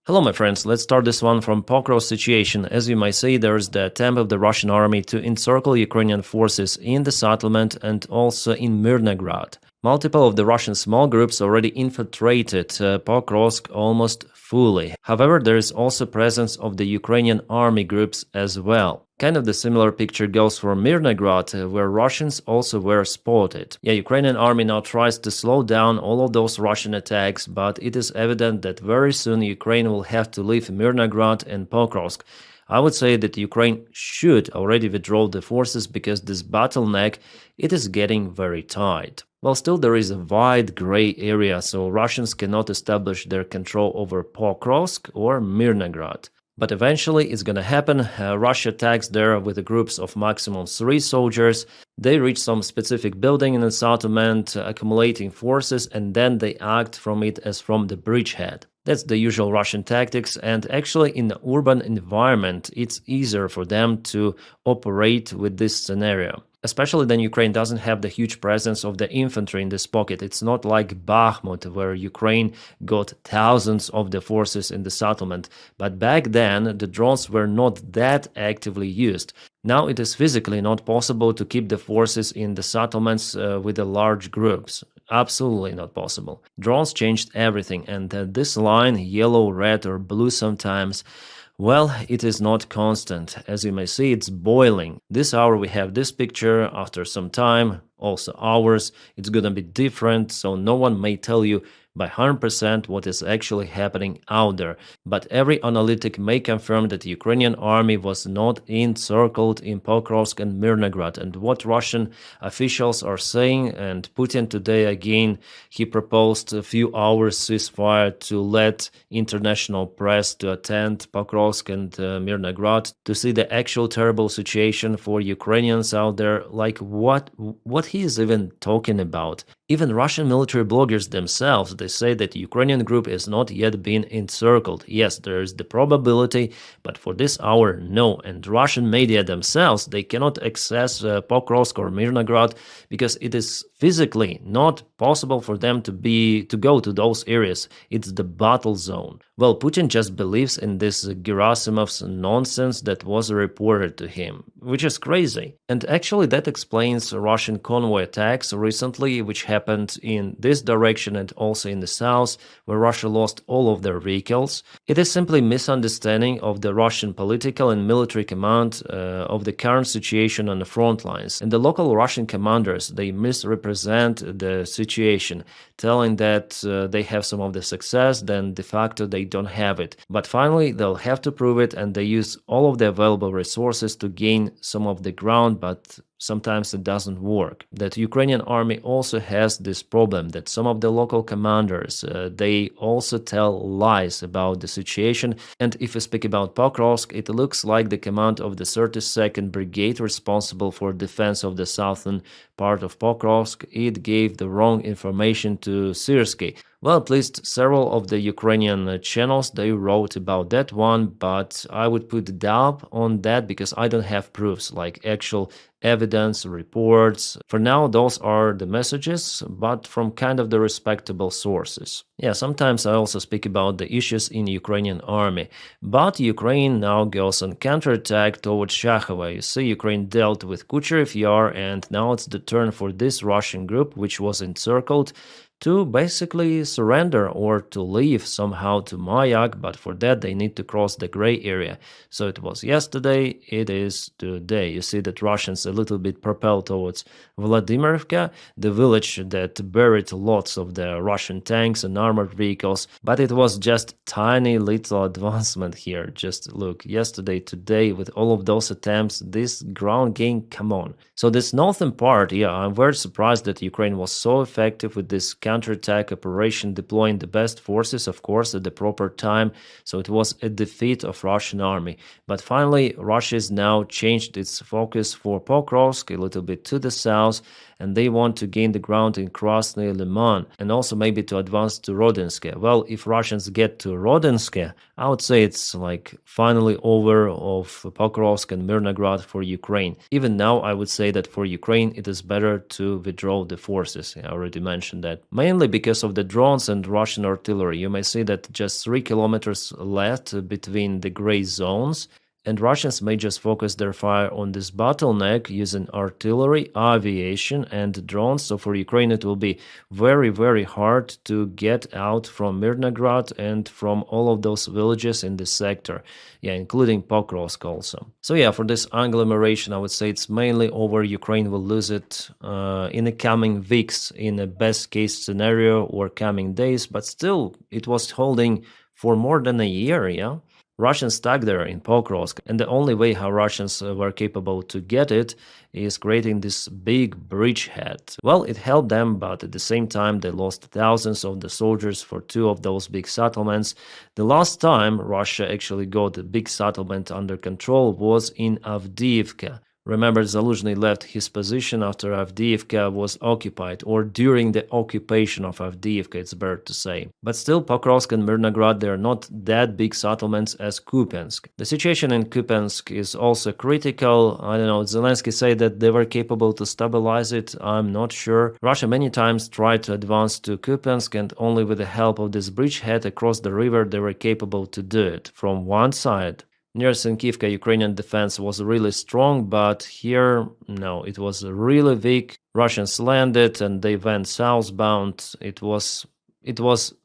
Hello, my friends. Let's start this one from Porkrovsk Situation. As you might see, there is the attempt of the Russian army to encircle Ukrainian forces in the settlement and also in Mirnograd. Multiple of the Russian small groups already infiltrated Pokrovsk almost fully. However, there is also presence of the Ukrainian army groups as well. Kind of the similar picture goes for Mirnograd, where Russians also were spotted. Yeah, Ukrainian army now tries to slow down all of those Russian attacks, but it is evident that very soon Ukraine will have to leave Mirnograd and Pokrovsk. I would say that Ukraine should already withdraw the forces because this bottleneck, it is getting very tight. Well, still there is a wide gray area, so Russians cannot establish their control over Pokrovsk or Mirnograd. But eventually it's gonna happen. Russia attacks there with groups of maximum 3 soldiers. They reach some specific building in the settlement, accumulating forces, and then they act from it as from the bridgehead. That's the usual Russian tactics, and actually in the urban environment it's easier for them to operate with this scenario. Especially then Ukraine doesn't have the huge presence of the infantry in this pocket. It's not like Bakhmut, where Ukraine got thousands of the forces in the settlement. But back then, the drones were not that actively used. Now it is physically not possible to keep the forces in the settlements with the large groups. Absolutely not possible. Drones changed everything, and this line, yellow, red, or blue sometimes, well, it is not constant. As you may see, it's boiling. This hour we have this picture, after some time, also hours, it's gonna be different, so no one may tell you by 100% what is actually happening out there. But every analytic may confirm that the Ukrainian army was not encircled in Pokrovsk and Mirnograd. And what Russian officials are saying, and Putin today again, he proposed a few hours ceasefire to let international press to attend Pokrovsk and Mirnograd to see the actual terrible situation for Ukrainians out there. Like what he is even talking about. Even Russian military bloggers themselves, they say that the Ukrainian group has not yet been encircled. Yes, there is the probability, but for this hour, no. And Russian media themselves, they cannot access Pokrovsk or Mirnograd because it is physically not possible for them to go to those areas. It's the battle zone. Well, Putin just believes in this Gerasimov's nonsense that was reported to him, which is crazy. And actually that explains Russian convoy attacks recently, which happened in this direction and also in the south, where Russia lost all of their vehicles. It is simply misunderstanding of the Russian political and military command of the current situation on the front lines. And the local Russian commanders, they misrepresent the situation, telling that they have some of the success, then de facto they don't have it. But finally, they'll have to prove it, and they use all of the available resources to gain some of the ground, but sometimes it doesn't work. That Ukrainian army also has this problem that some of the local commanders, they also tell lies about the situation. And if we speak about Pokrovsk, it looks like the command of the 32nd Brigade responsible for defense of the southern part of Pokrovsk, it gave the wrong information to Syrsky. Well, at least several of the Ukrainian channels, they wrote about that one, but I would put doubt on that because I don't have proofs, like actual evidence, reports. For now, those are the messages, but from kind of the respectable sources. Yeah, sometimes I also speak about the issues in Ukrainian army, but Ukraine now goes on counterattack towards Shakhova. You see, Ukraine dealt with Kucherev Yar, and now it's the turn for this Russian group, which was encircled, to basically surrender or to leave somehow to Mayak, but for that they need to cross the gray area. So it was yesterday, it is today. You see that Russians a little bit propelled towards Vladimirivka, the village that buried lots of the Russian tanks and armored vehicles, but it was just tiny little advancement here. Just look, yesterday, today, with all of those attempts, this ground gain, come on. So this northern part, yeah, I'm very surprised that Ukraine was so effective with this counterattack operation, deploying the best forces, of course, at the proper time. So it was a defeat of Russian army. But finally, Russia has now changed its focus for Pokrovsk a little bit to the south, and they want to gain the ground in Krasny Liman and also maybe to advance to Rodinske. Well, if Russians get to Rodinske, I would say it's like finally over of Pokrovsk and Mirnograd for Ukraine. Even now, I would say that for Ukraine, it is better to withdraw the forces. I already mentioned that. Mainly because of the drones and Russian artillery. You may see that just 3 kilometers left between the gray zones, and Russians may just focus their fire on this bottleneck using artillery, aviation, and drones. So for Ukraine, it will be very, very hard to get out from Mirnograd and from all of those villages in this sector. Yeah, including Pokrovsk also. So yeah, for this agglomeration, I would say it's mainly over. Ukraine will lose it in the coming weeks in a best case scenario or coming days. But still, it was holding for more than a year, yeah? Russians stuck there in Pokrovsk, and the only way how Russians were capable to get it is creating this big bridgehead. Well, it helped them, but at the same time they lost thousands of the soldiers for 2 of those big settlements. The last time Russia actually got a big settlement under control was in Avdiivka. Remember, Zaluzhny left his position after Avdiivka was occupied, or during the occupation of Avdiivka, it's better to say. But still, Pokrovsk and Mirnograd, they are not that big settlements as Kupiansk. The situation in Kupiansk is also critical. I don't know, Zelensky said that they were capable to stabilize it. I'm not sure. Russia many times tried to advance to Kupiansk, and only with the help of this bridgehead across the river they were capable to do it from one side. Near Sinkivka, Ukrainian defense was really strong, but here, no, it was really weak. Russians landed and they went southbound. It was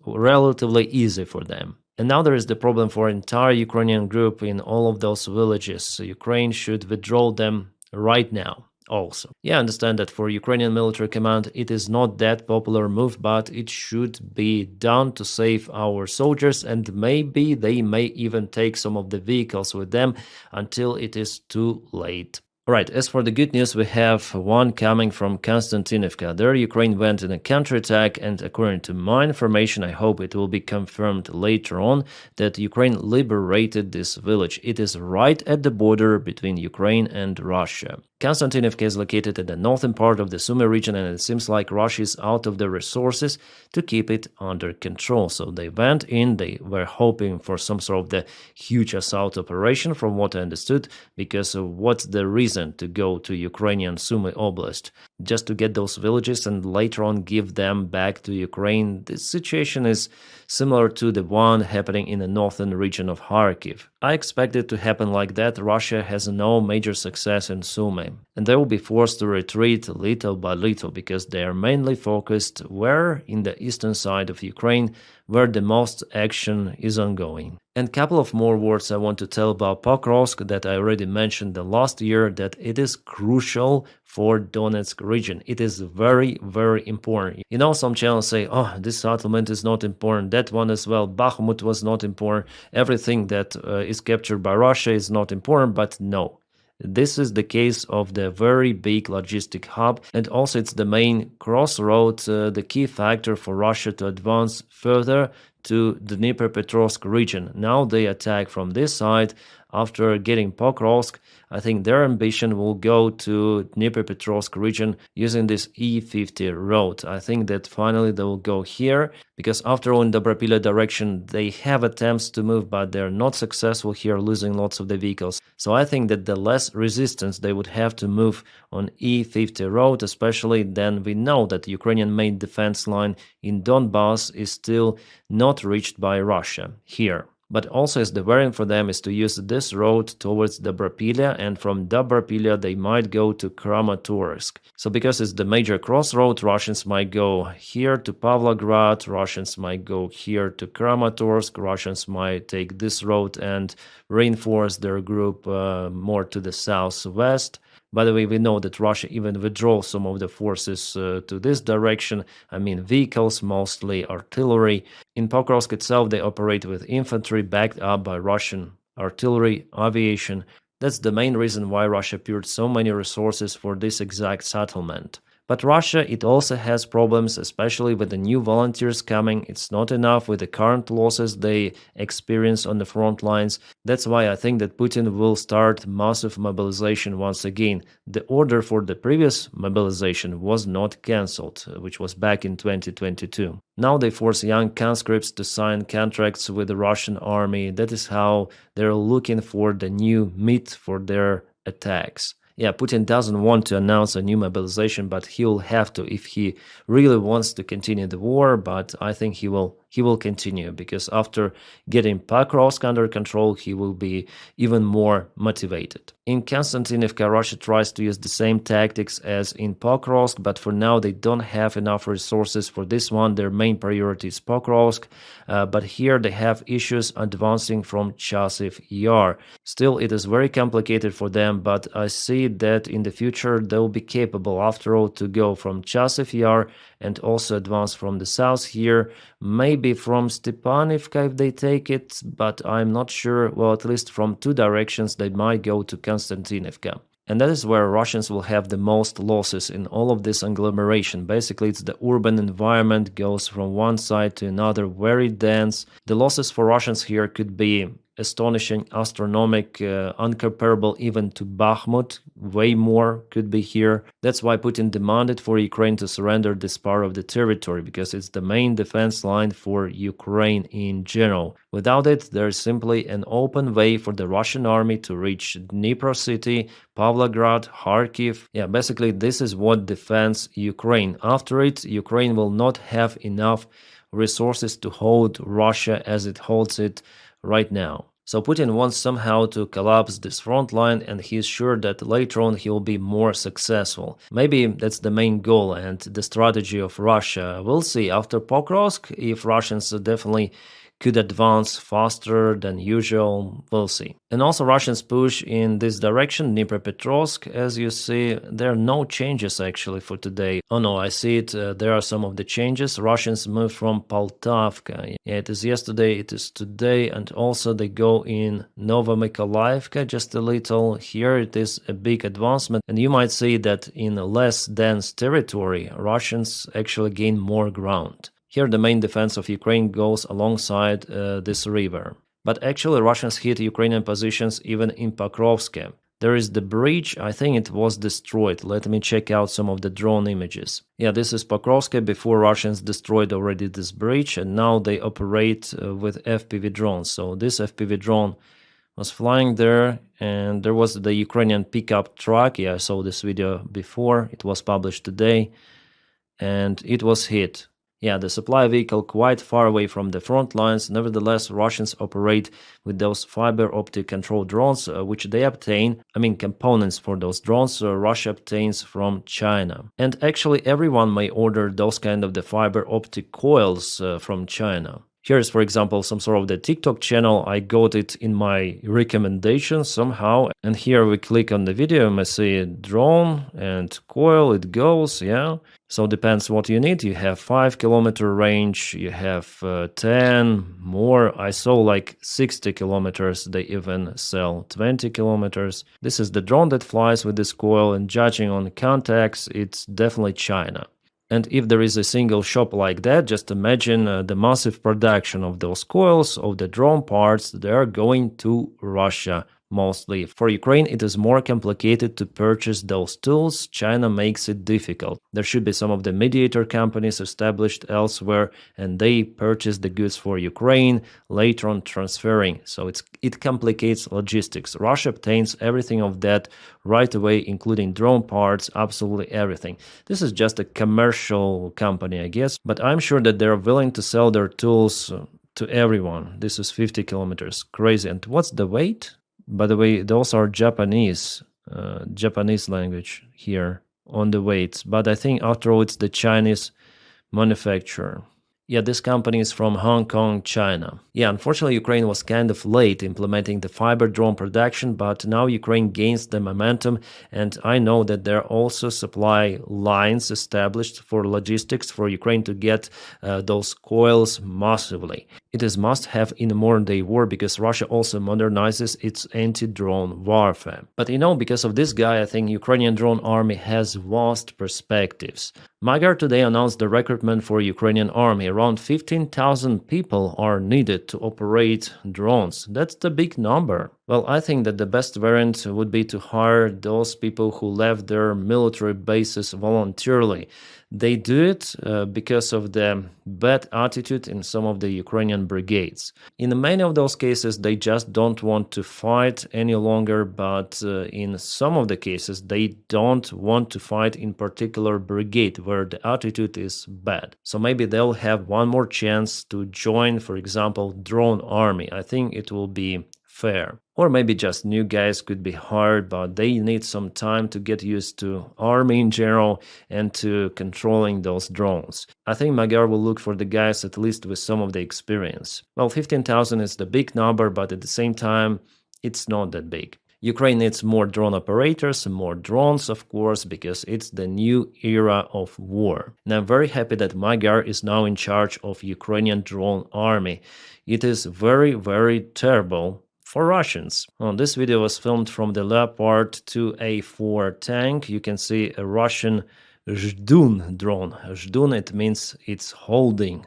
relatively easy for them. And now there is the problem for entire Ukrainian group in all of those villages. So Ukraine should withdraw them right now. Also, yeah, I understand that for Ukrainian military command it is not that popular move, but it should be done to save our soldiers, and maybe they may even take some of the vehicles with them until it is too late. Alright, as for the good news, we have one coming from Konstantinivka. There Ukraine went in a counterattack, and according to my information, I hope it will be confirmed later on, that Ukraine liberated this village. It is right at the border between Ukraine and Russia. Konstantinivka is located in the northern part of the Sumy region, and it seems like Russia is out of the resources to keep it under control. So they went in, they were hoping for some sort of the huge assault operation, from what I understood, because what's the reason to go to Ukrainian Sumy Oblast? Just to get those villages and later on give them back to Ukraine. This situation is similar to the one happening in the northern region of Kharkiv. I expect it to happen like that. Russia has no major success in Sumy, and they will be forced to retreat little by little because they are mainly focused where in the eastern side of Ukraine, where the most action is ongoing. And a couple of more words I want to tell about Pokrovsk that I already mentioned the last year, that it is crucial for Donetsk region. It is very, very important. You know, some channels say, oh, this settlement is not important, that one as well, Bakhmut was not important, everything that is captured by Russia is not important, but no. This is the case of the very big logistic hub, and also it's the main crossroad, the key factor for Russia to advance further to the Dnipropetrovsk region. Now they attack from this side. After getting Pokrovsk, I think their ambition will go to Dnipropetrovsk region using this E50 road. I think that finally they will go here, because after all in the Dobropilya direction they have attempts to move, but they're not successful here, losing lots of the vehicles. So I think that the less resistance they would have to move on E50 road, especially then we know that the Ukrainian main defense line in Donbass is still not reached by Russia here. But also as the variant for them is to use this road towards Dobropilya, and from Dobropilya they might go to Kramatorsk. So because it's the major crossroad, Russians might go here to Pavlograd, Russians might go here to Kramatorsk, Russians might take this road and reinforce their group more to the southwest. By the way, we know that Russia even withdraws some of the forces to this direction. I mean vehicles, mostly artillery. In Pokrovsk itself, they operate with infantry backed up by Russian artillery, aviation. That's the main reason why Russia poured so many resources for this exact settlement. But Russia, it also has problems, especially with the new volunteers coming. It's not enough with the current losses they experience on the front lines. That's why I think that Putin will start massive mobilization once again. The order for the previous mobilization was not cancelled, which was back in 2022. Now they force young conscripts to sign contracts with the Russian army. That is how they're looking for the new meat for their attacks. Yeah, Putin doesn't want to announce a new mobilization, but he'll have to if he really wants to continue the war. But I think he will continue, because after getting Porkrovsk under control, he will be even more motivated. In Konstantinivka, Russia tries to use the same tactics as in Porkrovsk, but for now they don't have enough resources for this one. Their main priority is Porkrovsk, but here they have issues advancing from Chasiv Yar. Still, it is very complicated for them, but I see that in the future they'll be capable, after all, to go from Chasiv Yar and also advance from the south here, maybe from Stepanivka if they take it, but I'm not sure. Well, at least from two directions they might go to Konstantinivka. And that is where Russians will have the most losses in all of this agglomeration. Basically, it's the urban environment, goes from one side to another, very dense. The losses for Russians here could be astonishing, astronomical, uncomparable even to Bakhmut. Way more could be here. That's why Putin demanded for Ukraine to surrender this part of the territory, because it's the main defense line for Ukraine in general. Without it, there's simply an open way for the Russian army to reach Dnipro city, Pavlograd, Kharkiv. Yeah, basically this is what defends Ukraine. After it, Ukraine will not have enough resources to hold Russia as it holds it right now. So Putin wants somehow to collapse this front line, and he's sure that later on he'll be more successful. Maybe that's the main goal and the strategy of Russia. We'll see after Pokrovsk if Russians definitely could advance faster than usual. We'll see. And also Russians push in this direction, Dnipropetrovsk. As you see, there are no changes actually for today. Oh no, I see it. There are some of the changes. Russians move from Poltavka. Yeah, it is yesterday, it is today, and also they go in Novomykolaivka just a little. Here it is a big advancement, and you might see that in a less dense territory, Russians actually gain more ground. Here the main defense of Ukraine goes alongside this river. But actually Russians hit Ukrainian positions even in Pokrovsk. There is the bridge, I think it was destroyed. Let me check out some of the drone images. Yeah, this is Pokrovsk. Before Russians destroyed already this bridge, and now they operate with FPV drones. So this FPV drone was flying there, and there was the Ukrainian pickup truck. Yeah, I saw this video before. It was published today, and it was hit. Yeah, the supply vehicle quite far away from the front lines. Nevertheless, Russians operate with those fiber optic control drones, which they obtain. Components for those drones Russia obtains from China. And actually, everyone may order those kind of the fiber optic coils from China. Here's, for example, some sort of the TikTok channel. I got it in my recommendations somehow. And here we click on the video, I see a drone and coil, it goes, yeah. So depends what you need. You have 5-kilometer range, you have 10 more. I saw like 60 kilometers. They even sell 20 kilometers. This is the drone that flies with this coil, and judging on contacts, it's definitely China. And if there is a single shop like that, just imagine the massive production of those coils, of the drone parts, they are going to Russia mostly. For Ukraine, it is more complicated to purchase those tools. China makes it difficult. There should be some of the mediator companies established elsewhere, and they purchase the goods for Ukraine, later on transferring. So it complicates logistics. Russia obtains everything of that right away, including drone parts, absolutely everything. This is just a commercial company, I guess, but I'm sure that they're willing to sell their tools to everyone. This is 50 kilometers. Crazy. And what's the weight? By the way, those are Japanese language here on the weights. But I think after all, it's the Chinese manufacturer. Yeah, this company is from Hong Kong, China. Yeah, unfortunately, Ukraine was kind of late implementing the fiber drone production, but now Ukraine gains the momentum, and I know that there are also supply lines established for logistics for Ukraine to get those coils massively. It is must-have in a modern-day war because Russia also modernizes its anti-drone warfare. But because of this guy, I think Ukrainian drone army has vast perspectives. Magyar today announced the recruitment for Ukrainian army. Around 15,000 people are needed to operate drones. That's the big number. Well, I think that the best variant would be to hire those people who left their military bases voluntarily. They do it because of the bad attitude in some of the Ukrainian brigades. In many of those cases, they just don't want to fight any longer, but in some of the cases, they don't want to fight in particular brigade where the attitude is bad. So maybe they'll have one more chance to join, for example, drone army. I think it will be fair. Or maybe just new guys could be hired, but they need some time to get used to army in general and to controlling those drones. I think Magyar will look for the guys at least with some of the experience. Well, 15,000 is the big number, but at the same time, it's not that big. Ukraine needs more drone operators and more drones, of course, because it's the new era of war. And I'm very happy that Magyar is now in charge of Ukrainian drone army. It is very, very terrible for Russians. This video was filmed from the Leopard 2A4 tank. You can see a Russian Zhdun drone. Zhdun, it means it's holding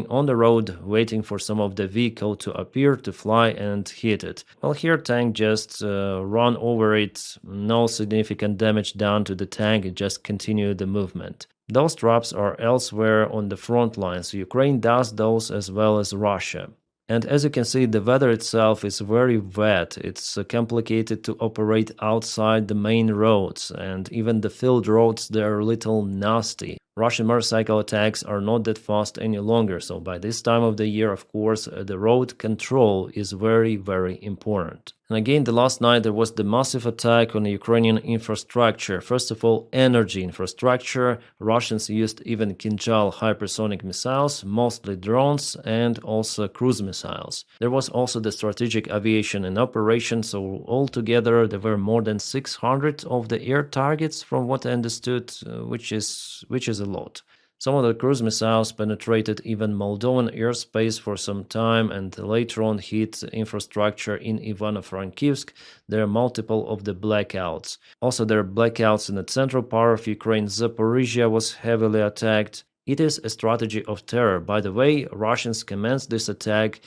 on the road, waiting for some of the vehicle to appear, to fly and hit it. Well, here tank just run over it, no significant damage done to the tank, it just continued the movement. Those drops are elsewhere on the front lines. Ukraine does those as well as Russia. And as you can see, the weather itself is very wet. It's complicated to operate outside the main roads, and even the field roads, they're a little nasty. Russian motorcycle attacks are not that fast any longer, so by this time of the year, of course, the road control is very, very important. And again, the last night there was the massive attack on the Ukrainian infrastructure. First of all, energy infrastructure. Russians used even Kinjal hypersonic missiles, mostly drones, and also cruise missiles. There was also the strategic aviation in operation, so altogether there were more than 600 of the air targets from what I understood, which is a lot. Some of the cruise missiles penetrated even Moldovan airspace for some time and later on hit infrastructure in Ivano-Frankivsk. There are multiple of the blackouts. Also, there are blackouts in the central part of Ukraine. Zaporizhia was heavily attacked. It is a strategy of terror. By the way, Russians commenced this attack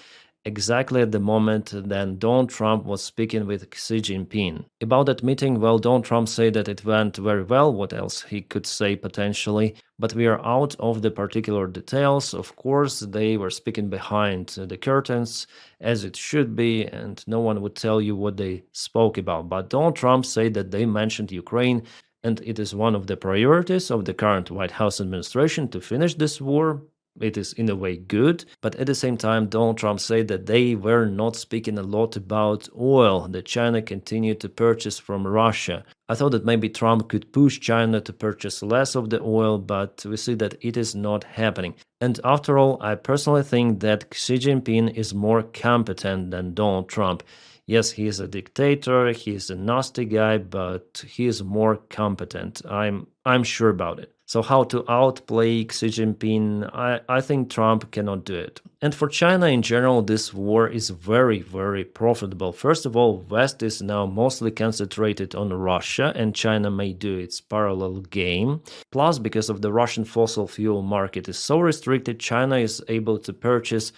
exactly at the moment then Donald Trump was speaking with Xi Jinping. About that meeting, well, Donald Trump said that it went very well, what else he could say potentially, but we are out of the particular details. Of course, they were speaking behind the curtains, as it should be, and no one would tell you what they spoke about. But Donald Trump said that they mentioned Ukraine, and it is one of the priorities of the current White House administration to finish this war. It is in a way good, but at the same time Donald Trump said that they were not speaking a lot about oil that China continued to purchase from Russia. I thought that maybe Trump could push China to purchase less of the oil, but we see that it is not happening. And after all, I personally think that Xi Jinping is more competent than Donald Trump. Yes, he is a dictator, he is a nasty guy, but he is more competent. I'm sure about it. So how to outplay Xi Jinping, I think Trump cannot do it. And for China in general, this war is very, very profitable. First of all, West is now mostly concentrated on Russia, and China may do its parallel game. Plus, because of the Russian fossil fuel market is so restricted, China is able to purchase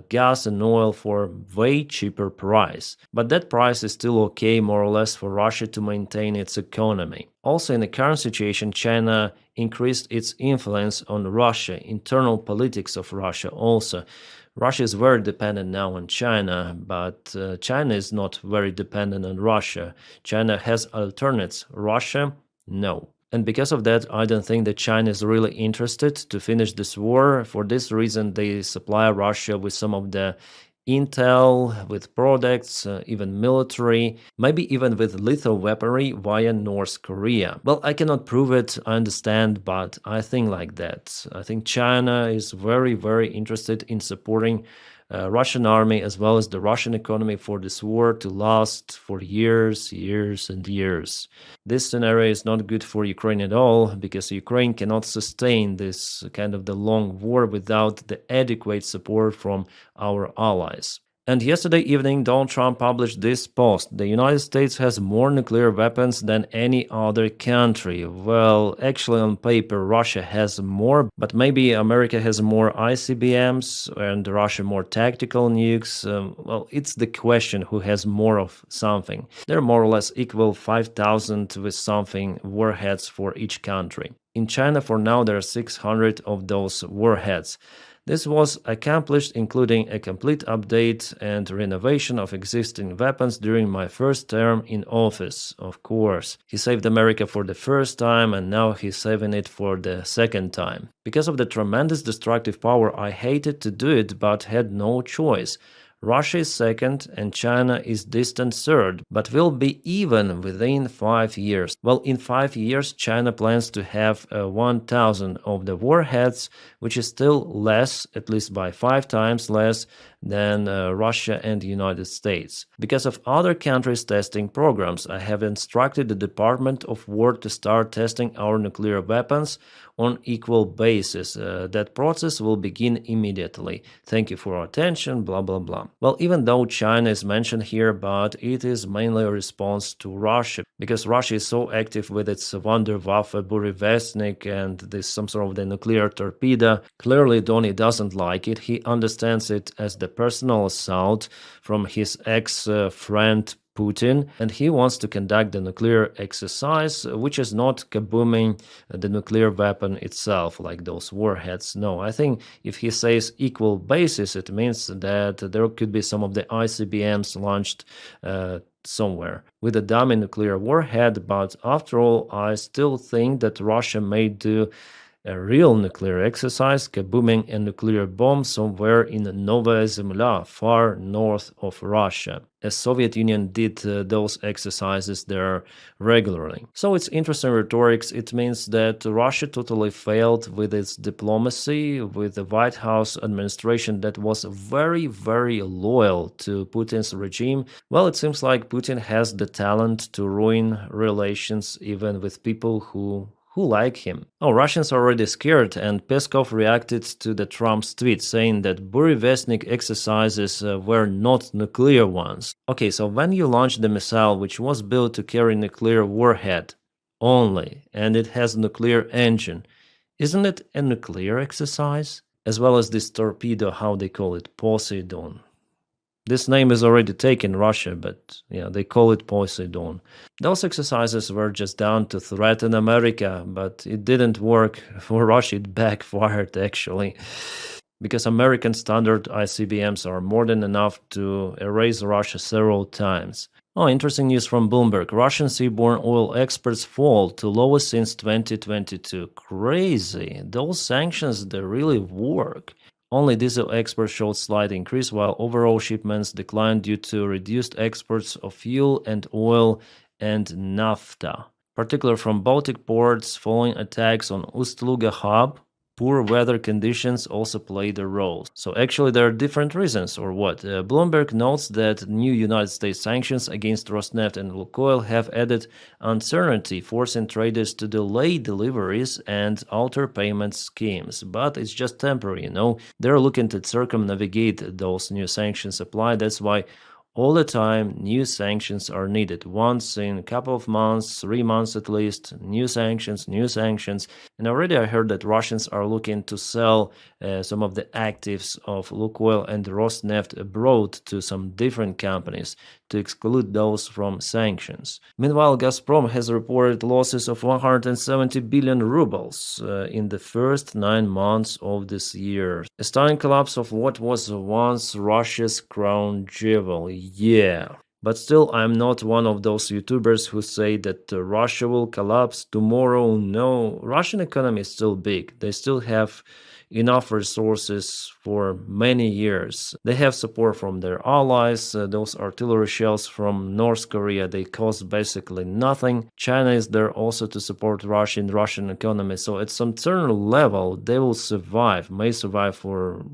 gas and oil for way cheaper price. But that price is still okay more or less for Russia to maintain its economy. Also, in the current situation, China increased its influence on Russia, internal politics of Russia also. Russia is very dependent now on China, but China is not very dependent on Russia. China has alternates. Russia, no. And because of that, I don't think that China is really interested to finish this war. For this reason, they supply Russia with some of the intel, with products, even military, maybe even with lethal weaponry via North Korea. Well, I cannot prove it, I understand, but I think like that. I think China is very, very interested in supporting Russian army as well as the Russian economy for this war to last for years, years and years. This scenario is not good for Ukraine at all because Ukraine cannot sustain this kind of the long war without the adequate support from our allies. And yesterday evening, Donald Trump published this post. The United States has more nuclear weapons than any other country. Well, actually, on paper, Russia has more, but maybe America has more ICBMs and Russia more tactical nukes. Well, it's the question who has more of something. They're more or less equal 5,000 with something warheads for each country. In China, for now, there are 600 of those warheads. This was accomplished including a complete update and renovation of existing weapons during my first term in office, of course. He saved America for the first time and now he's saving it for the second time. Because of the tremendous destructive power, I hated to do it but had no choice. Russia is second and China is distant third, but will be even within 5 years. Well, in 5 years, China plans to have 1,000 of the warheads, which is still less, at least by 5 times less than Russia and the United States. Because of other countries' testing programs, I have instructed the Department of War to start testing our nuclear weapons on equal basis. That process will begin immediately. Thank you for your attention, blah blah blah. Well, even though China is mentioned here, but it is mainly a response to Russia, because Russia is so active with its Wunderwaffe, Burevestnik, and this some sort of the nuclear torpedo. Clearly, Donny doesn't like it. He understands it as the personal assault from his ex-friend Putin, and he wants to conduct the nuclear exercise, which is not kabooming the nuclear weapon itself, like those warheads. No, I think if he says equal basis, it means that there could be some of the ICBMs launched somewhere with a dummy nuclear warhead, but after all, I still think that Russia may do a real nuclear exercise, kabooming a nuclear bomb somewhere in Novaya Zemlya, far north of Russia, as Soviet Union did those exercises there regularly. So it's interesting rhetorics. It means that Russia totally failed with its diplomacy, with the White House administration that was very, very loyal to Putin's regime. Well, it seems like Putin has the talent to ruin relations even with people who like him. Oh, Russians are already scared, and Peskov reacted to the Trump's tweet saying that Burevestnik exercises were not nuclear ones. Okay, so when you launch the missile which was built to carry nuclear warhead only, and it has nuclear engine, isn't it a nuclear exercise? As well as this torpedo, how they call it, Poseidon. This name is already taken in Russia, but yeah, they call it Poseidon. Those exercises were just done to threaten America, but it didn't work for Russia. It backfired, actually, because American standard ICBMs are more than enough to erase Russia several times. Oh, interesting news from Bloomberg. Russian seaborne oil exports fall to lowest since 2022. Crazy. Those sanctions, they really work. Only diesel exports showed slight increase, while overall shipments declined due to reduced exports of fuel and oil and naphtha, particularly from Baltic ports following attacks on Ust-Luga hub. Poor weather conditions also played a role. So actually there are different reasons, or what? Bloomberg notes that new United States sanctions against Rosneft and Lukoil have added uncertainty, forcing traders to delay deliveries and alter payment schemes. But it's just temporary, you know. They're looking to circumnavigate those new sanctions applied. That's why all the time, new sanctions are needed. Once in a couple of months, 3 months at least, new sanctions. And already I heard that Russians are looking to sell some of the actives of Lukoil and Rosneft abroad to some different companies to exclude those from sanctions. Meanwhile, Gazprom has reported losses of 170 billion rubles in the first 9 months of this year. A stunning collapse of what was once Russia's crown jewel. Yeah. But still, I'm not one of those YouTubers who say that Russia will collapse tomorrow. No, Russian economy is still big. They still have enough resources for many years. They have support from their allies. Those artillery shells from North Korea, they cost basically nothing. China is there also to support Russia in Russian economy. So at some certain level, they will survive, may survive for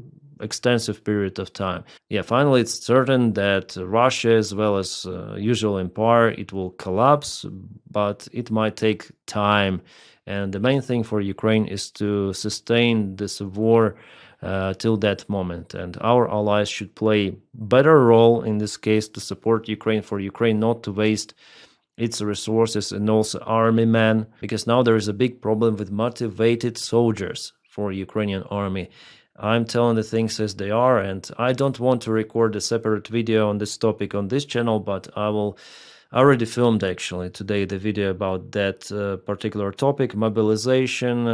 extensive period of time. Yeah, finally, it's certain that Russia, as well as usual empire, it will collapse, but it might take time. And the main thing for Ukraine is to sustain this war till that moment. And our allies should play better role in this case to support Ukraine, for Ukraine not to waste its resources and also army men, because now there is a big problem with motivated soldiers for Ukrainian army. I'm telling the things as they are, and I don't want to record a separate video on this topic on this channel, but I already filmed actually today the video about that particular topic, mobilization,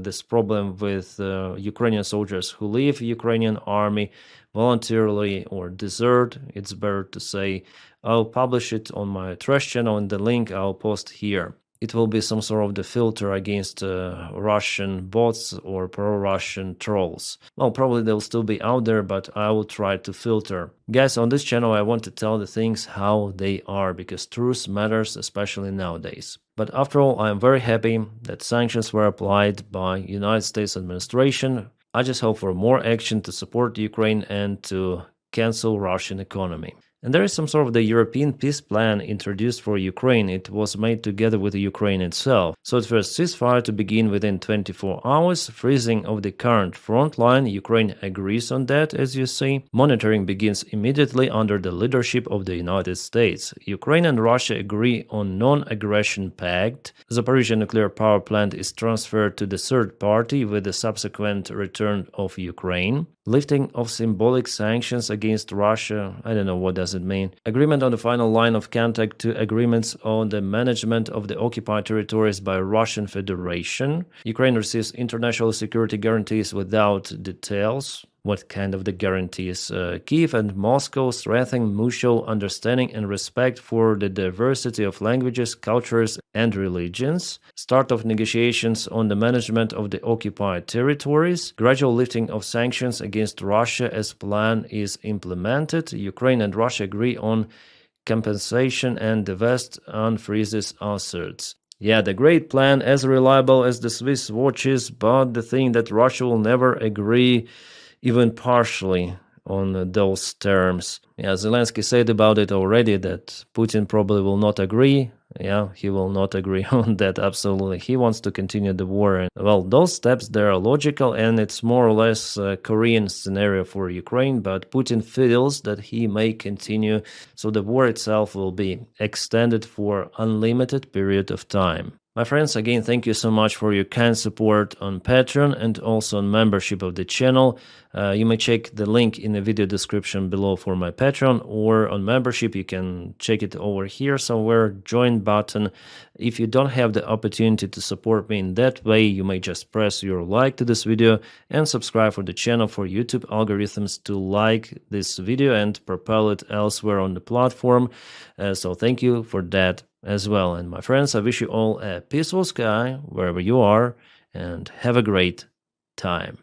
this problem with Ukrainian soldiers who leave Ukrainian army voluntarily or desert, it's better to say. I'll publish it on my trash channel, and the link I'll post here. It will be some sort of the filter against Russian bots or pro-Russian trolls. Well, probably they'll still be out there, but I will try to filter. Guys, on this channel I want to tell the things how they are, because truth matters, especially nowadays. But after all, I am very happy that sanctions were applied by United States administration. I just hope for more action to support Ukraine and to cancel Russian economy. And there is some sort of the European peace plan introduced for Ukraine. It was made together with the Ukraine itself. So at first, ceasefire to begin within 24 hours, freezing of the current front line. Ukraine agrees on that, as you see. Monitoring begins immediately under the leadership of the United States. Ukraine and Russia agree on non-aggression pact. Zaporizhzhia nuclear power plant is transferred to the third party with the subsequent return of Ukraine. Lifting of symbolic sanctions against Russia. I don't know what does it mean. Agreement on the final line of contact to agreements on the management of the occupied territories by Russian Federation. Ukraine receives international security guarantees without details. What kind of the guarantees? Kyiv and Moscow strengthen mutual understanding and respect for the diversity of languages, cultures, and religions. Start of negotiations on the management of the occupied territories. Gradual lifting of sanctions against Russia as plan is implemented. Ukraine and Russia agree on compensation, and the West unfreezes asserts. Yeah, the great plan, as reliable as the Swiss watches, but the thing that Russia will never agree even partially on those terms. Yeah, Zelensky said about it already that Putin probably will not agree. Yeah, he will not agree on that, absolutely. He wants to continue the war. And, well, those steps, they are logical, and it's more or less a Korean scenario for Ukraine, but Putin feels that he may continue, so the war itself will be extended for unlimited period of time. My friends, again, thank you so much for your kind support on Patreon and also on membership of the channel. You may check the link in the video description below for my Patreon, or on membership you can check it over here somewhere, join button. If you don't have the opportunity to support me in that way, you may just press your like to this video and subscribe for the channel for YouTube algorithms to like this video and propel it elsewhere on the platform. So thank you for that as well. And my friends, I wish you all a peaceful sky wherever you are, and have a great time.